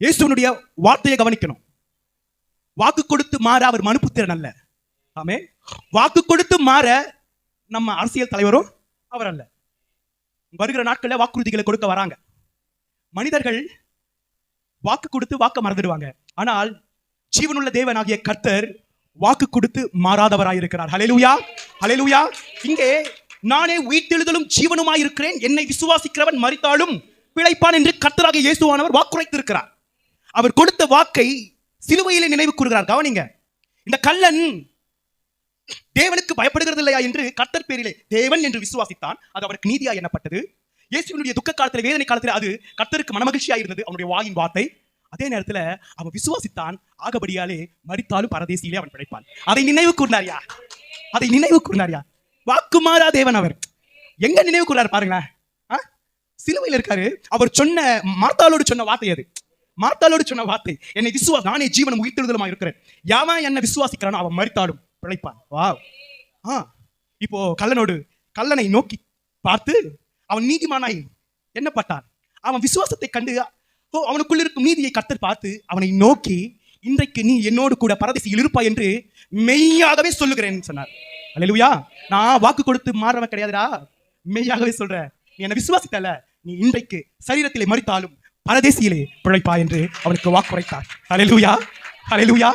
இயேசுனுடைய வார்த்தையை கவனிக்கணும். வாக்கு கொடுத்து மாற அவர் மனுப்புத்திரன் அல்ல. ஆமே. வாக்கு கொடுத்து மாற நம்ம அரசியல் தலைவரும் அவர் அல்ல. வருகிற நாட்களில் வாக்குறுதிகளை கொடுக்க வராங்க. மனிதர்கள் வாக்கு கொடுத்து வாக்க மறந்துடுவாங்க. ஆனால் ஜீவனுள்ள தேவனாகிய கர்த்தர் வாக்கு கொடுத்து மாறாதவராயிருக்கிறார். ஹல்லேலூயா, ஹல்லேலூயா. இங்கே நானே உயிர்த்தெழுதலும் ஜீவனுமாய் இருக்கிறேன், என்னை விசுவாசிக்கிறவன் மரித்தாலும் பிழைப்பான் என்று கர்த்தராகிய இயேசுவானவர் வாக்குரைத்திருக்கிறார். அவர் கொடுத்த வாக்கை சிலுவையிலே நினைவு கூறுகிறார். கவனிங்க, இந்த கள்ளன் தேவனுக்கு பயப்படுகிறது இல்லையா என்று கர்த்தர் பேரிலே தேவன் என்று விசுவாசித்தான். அது அவருக்கு நீதியா எண்ணப்பட்டது. இயேசுவினுடைய துக்க காலத்தில், வேதனை காலத்தில் அது கர்த்தருக்கு மனமகிழ்ச்சியா இருந்தது, அவனுடைய வாயின் வார்த்தை. அதே நேரத்தில் அவன் விசுவாசித்தான், ஆகபடியாலே மரித்தாலும் பரதேசியிலே அவன் பிழைப்பான். அதை நினைவு கூர்ந்தாரியா, அதை நினைவு கூர்ந்தாரியா. வாக்குமாறா தேவன் அவர் எங்க நினைவு கூறாரு பாருங்களேன். சிலுவையில் இருக்காரு. அவர் சொன்ன மார்த்தாளோடு சொன்ன வார்த்தை அது. மார்த்தாளோடு சொன்ன வார்த்தை, என்னை நானே ஜீவனும் உயிர்த்தெழுதலுமா இருக்கிறேன், யாவன் என்னை விசுவாசிக்கிறானோ அவன் மரித்தாலும் பிழைப்பான். வா. இப்போ கல்லனை நோக்கி பார்த்து அவன் நீதிமானாய் எண்ணப்பட்டான். அவன் விசுவாசத்தை கண்டு அவனுக்குள்ள இருக்கும் நீதியை கர்த்தர் பார்த்து அவனை நோக்கி, இன்றைக்கு நீ என்னோடு கூட பரதேசியில் இருப்பாய் என்று மெய்யாகவே சொல்லுகிறேன் சொன்னார். அல்லேலூயா. நான் வாக்கு கொடுத்து மாறவன் கிடையாதுடா, மெய்யாகவே சொல்றேன். நீ என்னை விசுவாசித்தல, நீ இன்றைக்கு சரீரத்திலே மரித்தாலும் பரதேசியிலே பிழைப்பாய் என்று அவனுக்கு வாக்குரைத்தார். அல்லேலூயா, அல்லேலூயா.